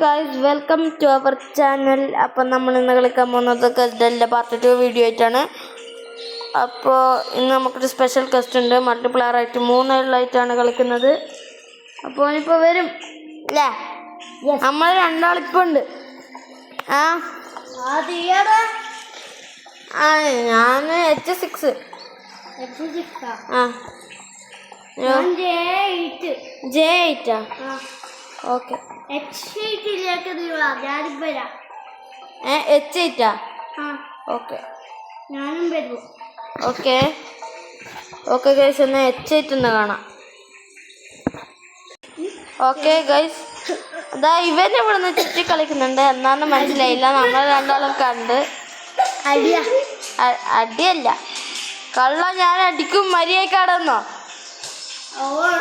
Guys welcome to our channel. അപ്പം നമ്മൾ ഇന്ന് കളിക്കാൻ പോകുന്നത് ഗസ്ഡലിൻ്റെ പാർട്ട് 2 വീഡിയോ ആയിട്ടാണ്. അപ്പോൾ ഇന്ന് നമുക്കൊരു സ്പെഷ്യൽ ഗസ്റ്റ് ഉണ്ട്. മൾട്ടിപ്ലെയർ ആയിട്ട് 3 ആയിട്ടാണ് കളിക്കുന്നത്. അപ്പോൾ ഇനിയിപ്പോൾ വരും അല്ലേ? നമ്മൾ രണ്ടാളിപ്പോൾ ഉണ്ട്. ഞാൻ H6. J8. Okay H8 okay ഞാനും വരും. ഓക്കെ ഓക്കെ ഗൈസ്, എന്നാൽ H8 ഒന്ന് കാണാം. ഓക്കെ ഗൈസ്, അതാ ഇവനെ ഇവിടെ നിന്ന് ചുറ്റി കളിക്കുന്നുണ്ട്. എന്നാന്ന് മനസ്സിലായില്ല. നമ്മൾ രണ്ടാളും കണ്ട് അടിയല്ല കള്ള, ഞാൻ അടിക്കും. മര്യാദ കടന്നോ?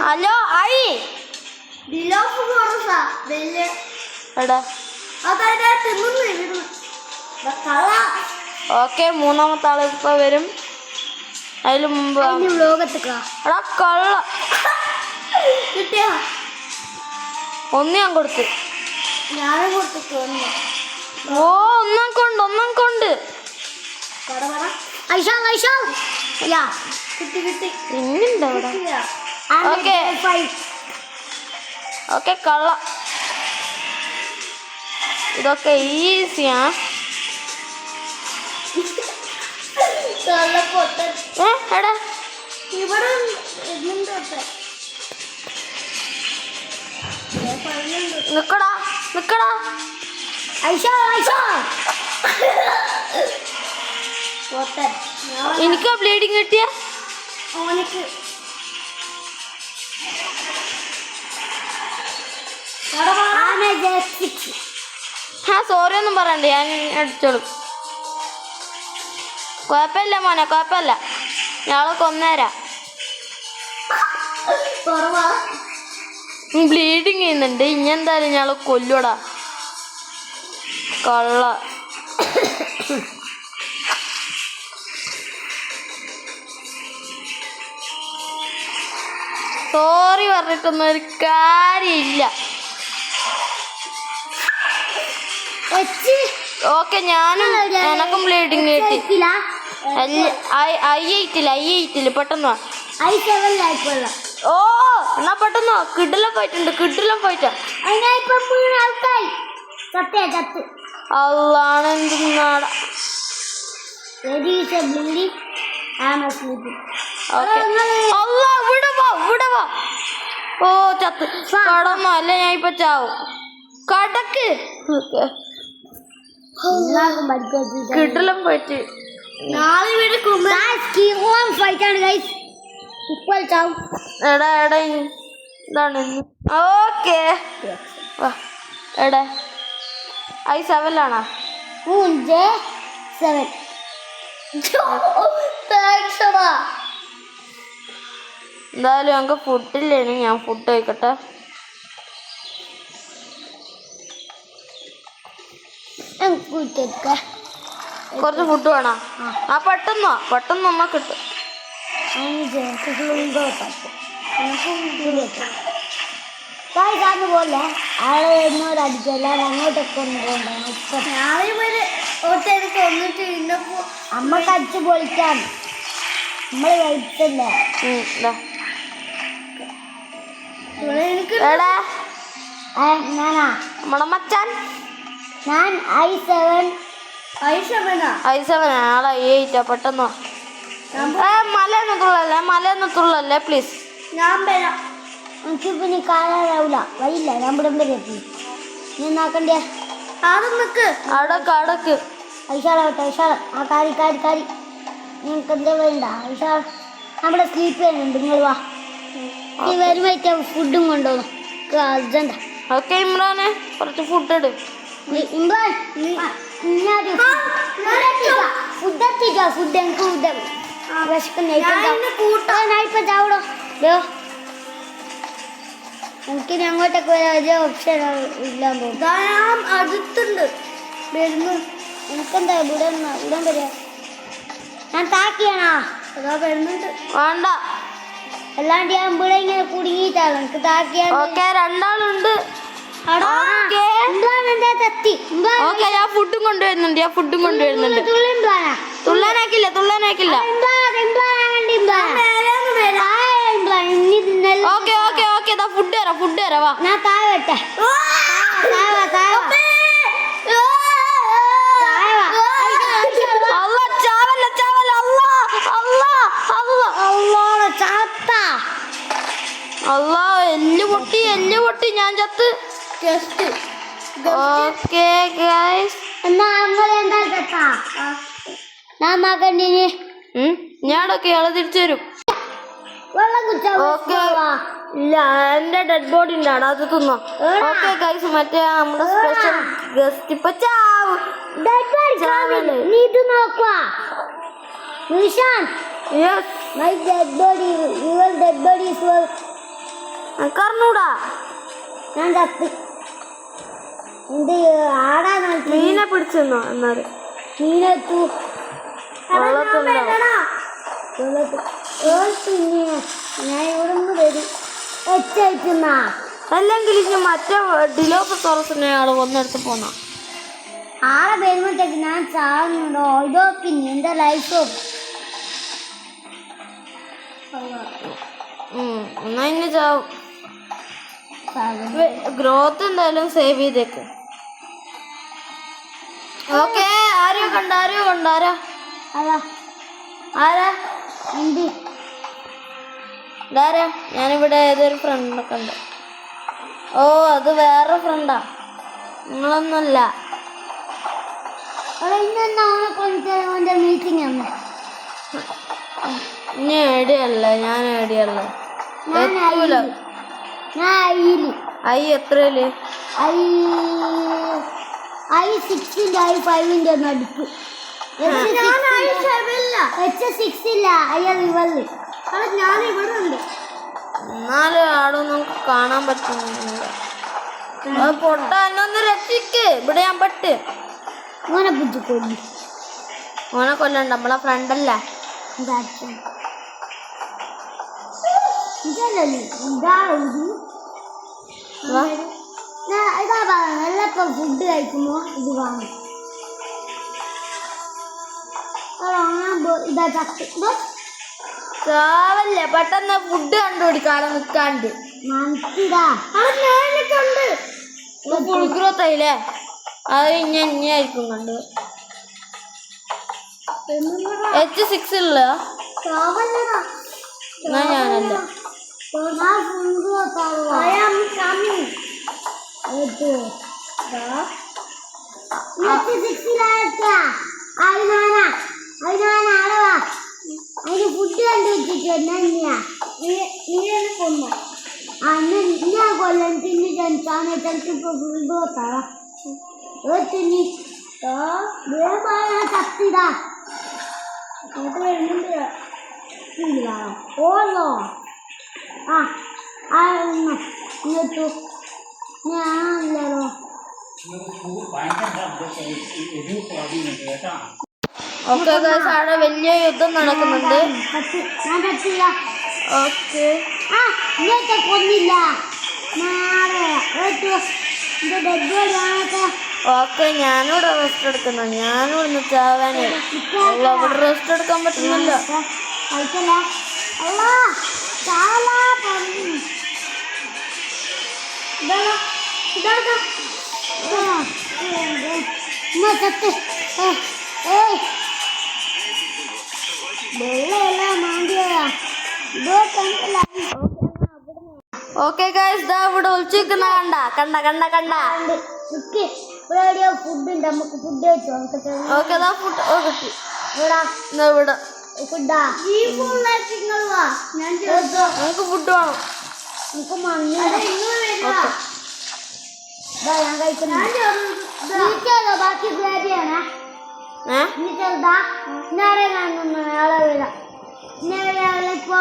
ഹലോ ആയി എടാ. ഓക്കെ, മൂന്നാമത്തെ ആൾ ഇപ്പൊ വരും. അതിന് മുമ്പ് എടാ കള്ള കിട്ടിയ ഒന്ന് ഞാൻ കൊടുത്തു. ഞാനും കൊടുത്തു. ഓ ഒന്നാം കൊണ്ട് ഇന്നുണ്ടോ അവിടെ? ഓക്കെ ഓക്കെ കള്ള, ഇതൊക്കെ ഈസിയാ. എടാ ഇവിടെ നിക്കടാ എനിക്കാ ബ്ലീഡിങ് കിട്ടിയ. സോറി ഒന്നും പറയണ്ട, ഞാൻ അടിച്ചോളും. കുഴപ്പമില്ല മോനെ, കുഴപ്പമില്ല. ഞങ്ങളെ കൊന്നേരാം. ബ്ലീഡിങ് ചെയ്യുന്നുണ്ട്. ഇനി എന്തായാലും ഞങ്ങൾ കൊല്ലൂടാ കള്ള. സോറി പറഞ്ഞിട്ടൊന്നും ഒരു കാര്യമില്ല. ഓക്കെ, ഞാനും എനക്കും ബ്ലീഡിങ് കിട്ടി. I8 പെട്ടെന്ന് വാ. ഓ എന്നാ പെട്ടെന്ന് കിടിലം പോയിട്ടാ. അള്ളാണ് എന്തുന്നാടാ. ഇവിടെ വാ. ഓ ചത്ത് കടന്നോ? അല്ലേ ഞാൻ ഇപ്പൊ ചാവും. കടക്ക് കിടിലം പോയിട്ട്. എടാ ഇതാണ്. ഓക്കെ എടാ I7 ആണോ? എന്തായാലും ഞങ്ങൾക്ക് ഫുഡില്ലേനി. ഞാൻ ഫുഡ് കഴിക്കട്ടെ. കുറച്ച് ഫുഡ് വേണം. പെട്ടെന്ന് നമ്മ കിട്ടും. പോലെ ആള് എന്നോട് അടിച്ചല്ല, അങ്ങോട്ടൊക്കെ കൊന്നിട്ട് അമ്മക്ക് അടിച്ച് പൊളിക്കാൻ നമ്മള് കഴിച്ചല്ലേ. ഞാനാ നമ്മളെ മച്ചാൻ. ഞാൻ I7 ആളെ I8 പെട്ടെന്ന്. മലയൊന്നും തുള്ളല്ലേ പ്ലീസ്. ഞാൻ വരാം. എനിക്കിപ്പോ നീ കാണാനാവൂല, വരില്ല. ഞാൻ ഇവിടെ വരെ എത്തി. നീ എന്നാക്കണ്ടേ? അടക്ക് ഐഷാളാവട്ടെ. ആ കാരി നിങ്ങൾക്ക് എന്താ വേണ്ട? ഐഷാ നമ്മുടെ സ്ലീപ്പ് ചെയ്യുന്നുണ്ട്. നിങ്ങൾ വാ. നീ വരുമ്പോഴത്തെ ഫുഡും കൊണ്ടുപോകും. അർജന്റ. ഓക്കെ ഇമ്രാനെ, കുറച്ച് ഫുഡ് ഇട്. ഇമ്രാൻ ഫുഡ് എനിക്ക് വിശക്കുന്ന ചാവടോ. എനിക്ക് അങ്ങോട്ടൊക്കെ വലിയ ഓപ്ഷൻ ഇല്ലാന്ന് തോന്നുന്നു. അടുത്തുണ്ട് വരുന്നു. എനിക്കെന്താ ഉടൻ വരിക. ഞാൻ താക്കിയാണോ? അതാ വരുന്നുണ്ട്. വേണ്ട, അല്ലാണ്ട് ഞാൻ ഇവിടെ ഇങ്ങനെ കുടുങ്ങിയിട്ടാണ്. എനിക്ക് താക്കിയാണ്. രണ്ടാളുണ്ട്. ചത്തി ഓക്കെ ഞാൻ ഫുഡും കൊണ്ടുവരുന്നുണ്ട് തുള്ളാനാക്കില്ല ഓക്കെ ഓക്കെ ഓക്കെ ഫുഡ് തരാം വാ ഞാൻ താഴെ വെട്ടെ അല്ലാ എല്ല് പൊട്ടി ഞാൻ ചത്ത് ഓക്കെ ഗൈസ് എന്നാ അങ്ങനെ എന്താ ചത്താ ഞാൻ മകണ്ടിന് ഞാനൊക്കെ ഇയാളെ തിരിച്ചു തരും വെള്ളം കുടിച്ചാ ഓക്കെ ഇല്ല എന്റെ ഡെഡ് ബോഡി ഉണ്ടാണ് അത് തിന്നോ ഓക്കെ ഗൈസ് മറ്റേ നമ്മുടെ സ്പെഷ്യൽ ഗസ്റ്റ് ഇപ്പൊ ചാവും നീ ഇത് നോക്കുവാ Nishan yes my dead body your dead body is കർണൂടാ ഞാൻ ചത്തി എന്ത് ആടാ മീനെ പിടിച്ചെന്നോ എന്നാല് മീനെത്തു ഞാൻ ഇവിടെ നിന്ന് വരും എച്ചയറ്റുന്നാ അല്ലെങ്കിൽ ഇനി മറ്റേ ഡിലോഫോറസിനെ ആള് ഒന്നെടുത്ത് പോന്ന ആളെ വരുമ്പോഴത്തേക്ക് ഞാൻ ചാവുന്നുണ്ടോ ഇതോ പിന്നെ എന്റെ ലൈഫ് എന്നാ ഇനി ചാവും ഗ്രോത്ത് എന്തായാലും സേവ് ചെയ്തേക്ക് ഓക്കെ ആരെയോ കണ്ട ആരാ അതാ ആരാ എന്ത് ഇതാരാ ഞാനിവിടെ ഏതൊരു ഫ്രണ്ടൊക്കെ ഉണ്ട് ഓ അത് വേറെ ഫ്രണ്ടാ നിങ്ങളൊന്നുമല്ല ഇന്നെന്നാ അവനെ കൊണ്ടുവന്റെ മീറ്റിംഗ് ആണ് ഇനി ഏടിയല്ല ഞാൻ ഏടിയല്ല എത്തൂല ഞാൻ അയില് ഐ എത്രയില് ഐ 6ന്റെ ഐ 5ന്റെ ഒന്ന് അടുത്ത് H6 ഐ റിവറില് ഞാൻ ഇവിടെ ഉണ്ട് എന്നാലും ആടും നമുക്ക് കാണാൻ പറ്റുന്നില്ല പൊട്ട എന്നൊന്ന് രക്ഷിക്ക് ഇവിടെ ഞാൻ പെട്ട് ഓനെ പിടിച്ച് കൊല്ലി ഓനെ കൊല്ലണ്ട നമ്മളെ ഫ്രണ്ടല്ലേ ഇതാ പറയുന്നത് എല്ലപ്പോ ഫുഡ് കഴിക്കുമ്പോ ഇത് വാങ്ങും ഇതാ ചത്ത് ചാവല്ലേ പെട്ടെന്ന് ഫുഡ് കണ്ടുപിടിക്കാതെ നിൽക്കാണ്ട് മനസ്സിലാ ഫുൾ ഗ്രോത്ത് ആയില്ലേ അത് ഇനിയായിരിക്കും കണ്ട് H6 ഉള്ള എന്നാ ഞാനല്ല അതിന് ഫുഡ് കണ്ടുവച്ചിട്ട് കൊന്നു അന്ന് ഞാൻ കൊല്ലം തിന്ന് ജനിച്ചാണ് ഇപ്പൊ ഫുൾ ഗ്രോത്താവാ തിന്നി ചത്തിടാ ഓളോ ഇങ്ങോട്ടു ഞാനല്ലോ ഓക്കെ ഗൈസ് അവിടെ വലിയ യുദ്ധം നടക്കുന്നുണ്ട് ഞാൻ ചത്തില്ല ഓക്കെ ഇങ്ങോട്ട് കൊന്നില്ല നാളെ ഡെഡ് ബോഡി ആണൊക്കെ ഓക്കെ ഞാനിവിടെ റെസ്റ്റ് എടുക്കുന്നു ഞാനിവിടുന്ന് ചാവാനേ അവിടെ റെസ്റ്റ് എടുക്കാൻ പറ്റുന്നില്ല ഓക്കെ ഗൈസ് ദാ ഇവിടെ ഒളിച്ചിരിക്കുന്ന കണ്ട ഫുഡ് ഉണ്ട് നമുക്ക് ഫുഡ് കഴിച്ചോ ഓക്കെ ദാ ഫുഡ് കിട്ടി ഇവിടെ ഫുഡാ നമുക്ക് ഫുഡ് വേണം നമുക്ക് മണ്ണ് ഞാൻ കഴിക്കുന്നു ബാക്കി ഗ്രേവിയാണ് ചെറുതാ നേരെ കാണുന്നു ആളെ വീഴ ഇപ്പൊ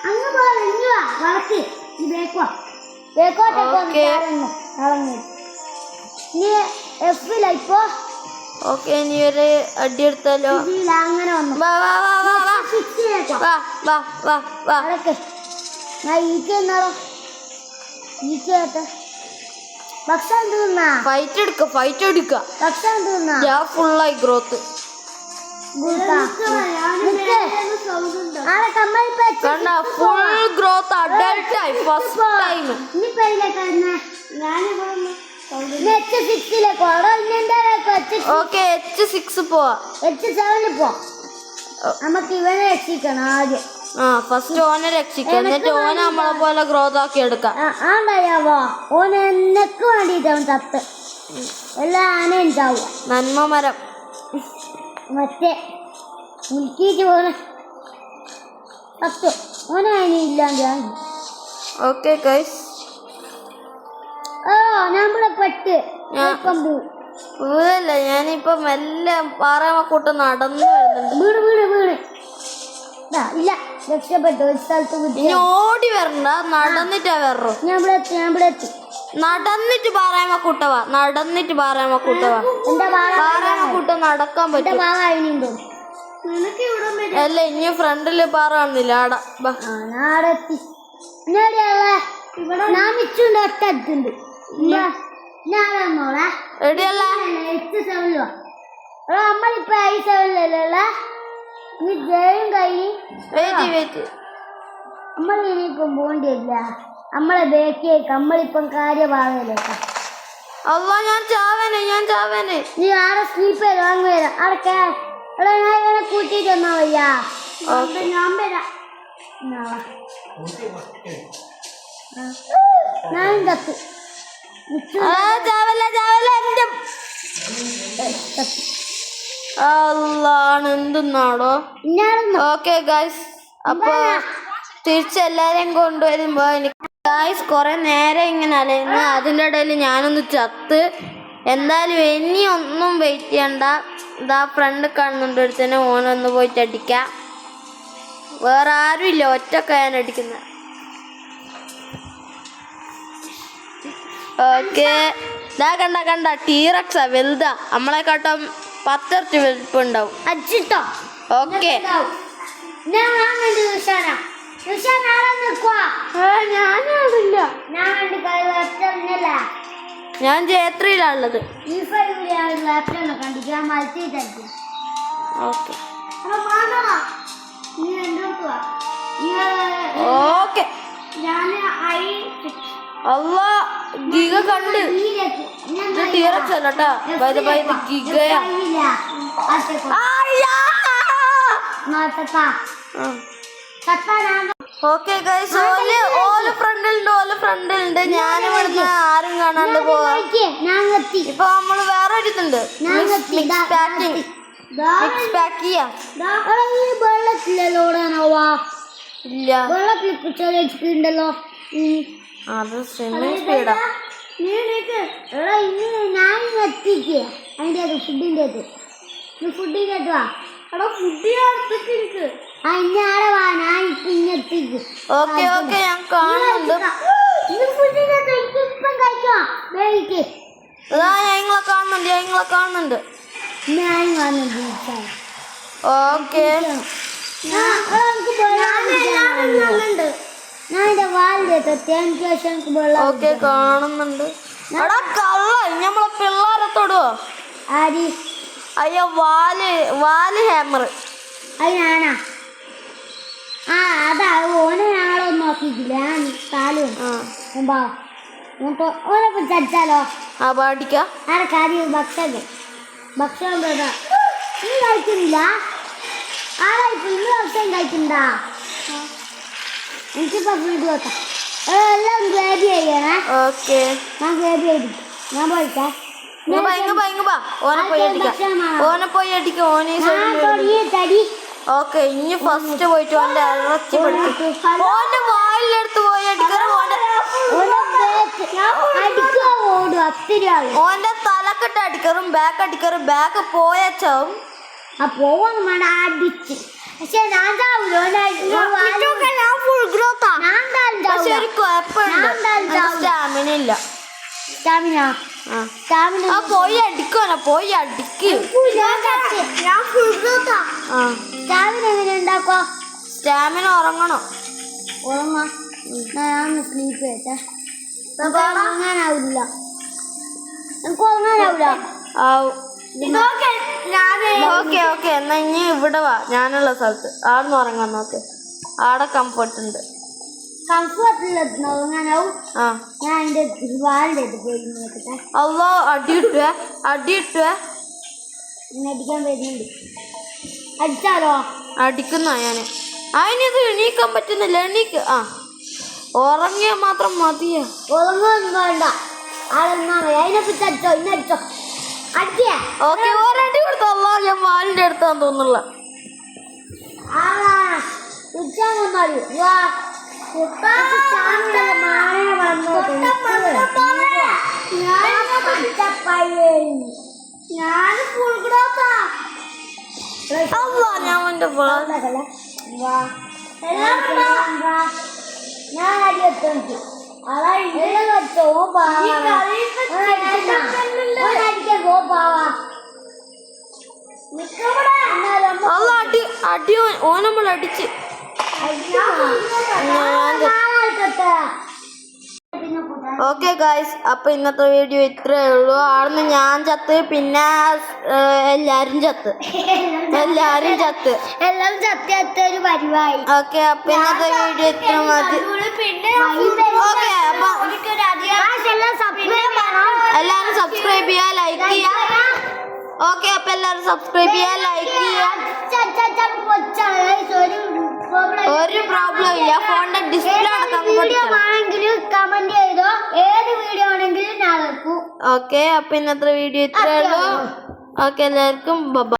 അങ്ങ് പോലെ വളർത്തി ഈ ബേക്കോട്ടേക്ക് നീ എഫില ഇപ്പൊ ഓക്കെ ഇനി ഒരു അടി എടുത്താലോ അങ്ങനെ വന്നു ഞാൻ ഈച്ച എന്നാറോ ഈച്ച ഭക്ഷണം തിന്നാ ഫൈറ്റ് എടുക്ക ഭക്ഷണം തിന്നാ ഞാൻ ഫുള്ളായി ഗ്രോത്ത് കണ്ട ഫുൾ ഗ്രോത്ത് അഡൽട്ടായി ഫസ്റ്റ് ടൈം ഓക്കെ H6 പോവാ H7 പോ നമുക്ക് ഇവനെ രക്ഷിക്കണം ആദ്യം ഫസ്റ്റ് ഓനെ രക്ഷിക്കാം എന്നിട്ട് ഓനെ നമ്മളെ പോലെ ഗ്രോത്ത് ആക്കി എടുക്കാം ആണ്ടായാവോ ഓന് എന്നെക്ക് വേണ്ടിട്ടാവും ചത്ത് എല്ലാ ആനയും ചാവും നന്മ മരം മറ്റേ മുൽക്കിട്ട് ഓനെ ചത്തു ഓനെ ഇല്ലാണ്ട് ഓക്കെ ഗൈസ് നമ്മളെ പെട്ട് വീടല്ല ഞാനിപ്പോ മെല്ലെ പാറമക്കൂട്ട് നടന്നു വരുന്നുണ്ട് വീട് ഇല്ല രക്ഷപ്പെട്ടു ഒരു സ്ഥലത്ത് ഇനി ഓടി വരണ്ട നടന്നിട്ടാ വരണോ നടന്നിട്ട് പാറമക്കൂട്ടവാ പാറമക്കൂട്ട നടക്കാൻ പറ്റും അല്ല ഇനി ഫ്രണ്ടില് പാറ കാണുന്നില്ല നാടെത്തി ഞാൻ മിച്ചുണ്ട് ഒറ്റടുത്തുണ്ട് ഞാനോളെ എടിയല്ല നമ്മളിപ്പോ I7 നീ ജയം കഴിഞ്ഞ് നമ്മളിനിപ്പം പോണ്ടില്ല നമ്മളെ ബേക്കേക്ക് നമ്മളിപ്പം കാര്യഭാഗയിലേക്ക ഞാൻ ചാവനെ നീ ആടെ സ്ലീപ്പ് ചെയ്ത് വാങ്ങി വരാം അടക്കേ എടാ ഞാൻ ഇവനെ കൂട്ടിട്ട് വന്നാ വയ്യാ ഞാൻ വരാം ഞാൻ കത്ത് എന്തെന്നാടോ ഓക്കെ ഗൈസ് അപ്പൊ തിരിച്ചെല്ലാരെയും കൊണ്ടുവരുമ്പോ എനിക്ക് ഗൈസ് കൊറേ നേരം ഇങ്ങനെ അലയുന്നു അതിൻ്റെ ഇടയിൽ ഞാനൊന്ന് ചത്ത് എന്തായാലും ഇനി ഒന്നും വെയിറ്റ് ചെയ്യണ്ട ഇതാ ഫ്രണ്ട് കാണുന്നുണ്ട് ഒരുത്തന്നെ ഓനൊന്ന് പോയിട്ട് അടിക്കാം വേറെ ആരും ഇല്ല ഒറ്റക്ക് ഞാൻ അടിക്കുന്നത് ഓക്കെ ഇതാ കണ്ട ടീറക്സാ വലുതാ നമ്മളെക്കാട്ടും 10 ഇരട്ടി വലിപ്പുണ്ടാവും ഓക്കെ ഞാൻ J3-ലാണുള്ളത് ഓക്കെ ഓക്കെ അല്ലാ ഗിഗ കണ്ട് ടീറക്സ് അല്ലട്ടാ ഇത് ഗിഗയാ ഓക്കെ ഗൈസ് ഓല് ഫ്രണ്ടിലുണ്ട് ഞാൻ ഇവിടുന്ന് ആരും കാണാണ്ട് പോവാ ഇപ്പൊ നമ്മള് വേറെ ഒരു ഇതുണ്ട് മിക്സ് പാക്ക് ചെയ്യാം ഇല്ല ഉണ്ടല്ലോ അത് സ്വിമ്മിങ് സ്പീഡാ ഞാൻ എത്തിക്ക് അതിൻ്റെ അത് ഫുഡിൻ്റെ വാ ഇനി ആടെ വാ ഞാൻ ഇപ്പൊ ഇങ്ങെത്തിക്ക് ഓക്കെ ഞാൻ കാണുന്നുണ്ട് ഇപ്പം കഴിക്കാം വേവിക്ക് ഞങ്ങളെ കാണുന്നുണ്ട് ഞാൻ കാണുന്നുണ്ട് ഓക്കെ ഞാൻ എന്റെ വാലിന്റെ ഓക്കെ കാണുന്നുണ്ട് എടാ കള്ള നമ്മളെ പിള്ളേരെ തൊടുവോ ആര് അയ്യോ വാല് ഹാമർ അത് ഞാനാ അതാ ഓനെ ഞങ്ങളൊന്നും നോക്കിയിട്ടില്ല ഞാൻ താലും ഓനൊക്കെ ചടിച്ചാലോ പാടിക്ക ആരെ കാര്യം ഭക്ഷണം നീ കഴിക്കുന്നില്ല ആരായിപ്പോ ഇന്ന് ഭക്ഷണം കഴിക്കണ്ടാ എനിക്കിപ്പോ വീട് വെക്കാം എല്ലാം ഗ്രേബി ചെയ്യണേ ഓക്കെ ഞാൻ ഗ്രേബി ചെയ്തിട്ട് ഞാൻ പോയിട്ടാ ഓനെ പോയി അടിക്ക ഓക്കെ ഇനി ഫസ്റ്റ് പോയിട്ട് ഓന്റെ ഇറച്ചി പഠിക്കും ഓന്റെ വായിലെടുത്ത് പോയി ഓന്റെ തലക്കെട്ട് അടിക്കറും ബാക്ക് പോയച്ചാവും പോവാന്ന് വേണ്ട അടിച്ച് പക്ഷെ ഞാൻ സ്റ്റാമിന ഇല്ല പോയി അടിക്കോന പോയി അടിക്ക് സ്റ്റാമിന ഉറങ്ങണം ഞാൻ സ്ലീപ്പ് ചെയ്യട്ടെ ഉറങ്ങാനാവില്ല എനിക്ക് ഉറങ്ങാനാവില്ല. ഓക്കെ എന്നാ ഇനി ഇവിടെ വാ, ഞാനുള്ള സ്ഥലത്ത് ആടുന്ന് ഉറങ്ങാൻ നോക്ക്. ആടെ കംഫർട്ട് ഉണ്ട്. കംഫർട്ടില്ല ഉറങ്ങാനാവും. ആ ഞാൻ അതിന്റെ വാലിന്റെ അടുത്ത് പോയി നോക്കട്ടെ. അല്ലോ അടിയിട്ടുവേ എന്നെ അടിക്കാൻ വരുന്നുണ്ട്. അടിച്ചാലോ? അടിക്കുന്ന ഞാന്. അതിനിത് എണീക്കാൻ പറ്റുന്നില്ല. എണീക്ക്. ആ ഉറങ്ങിയാൽ മാത്രം മതിയാ. ഉറങ്ങൊന്നും വേണ്ട. ആളെന്നാ മതി. അതിനെ പിടിച്ച് അടിച്ചോ. ഇന്നെ അടിച്ചോ. അടിക്കേ. ഓക്കെ ഒരടി കൊടുത്തല്ലോ. ഞാൻ വാലിന്റെ അടുത്താന്ന് തോന്നുന്നില്ല. ഞാൻ എന്റെ ഞാൻ അടി വെച്ചോ. അടി ഓ നമ്മൾ അടിച്ച് ഓക്കെ ഗായ്സ്, അപ്പൊ ഇന്നത്തെ വീഡിയോ ഇത്രേ ഉള്ളൂ. ആടുന്ന് ഞാൻ ചത്ത്, പിന്നെ എല്ലാരും ചത്ത്. എല്ലാം സത്യത്തൊരു പരിപാടി. ഓക്കെ അപ്പൊ ഇന്നത്തെ വീഡിയോ ഇത്ര മതി. ഓക്കെ അപ്പൊ എല്ലാരും സബ്സ്ക്രൈബ് ചെയ്യാ, ലൈക്ക് ചെയ്യാ. ഓക്കെ അപ്പൊ എല്ലാരും സബ്സ്ക്രൈബ് ചെയ്യാ, ലൈക്ക് ചെയ്യാ. ഒരു പ്രോബ്ലം ഇല്ല. ഫോണിന്റെ ഡിസ്പ്ലേ ആണെങ്കിലും കമന്റ് ചെയ്തോ. ഏത് വീഡിയോ ആണെങ്കിലും ഞാൻ വെക്കും. ഓക്കെ അപ്പൊ ഇന്നത്തെ വീഡിയോ ഇത്രേ ഉള്ളൂ. ഓക്കെ എല്ലാവർക്കും ബൈ.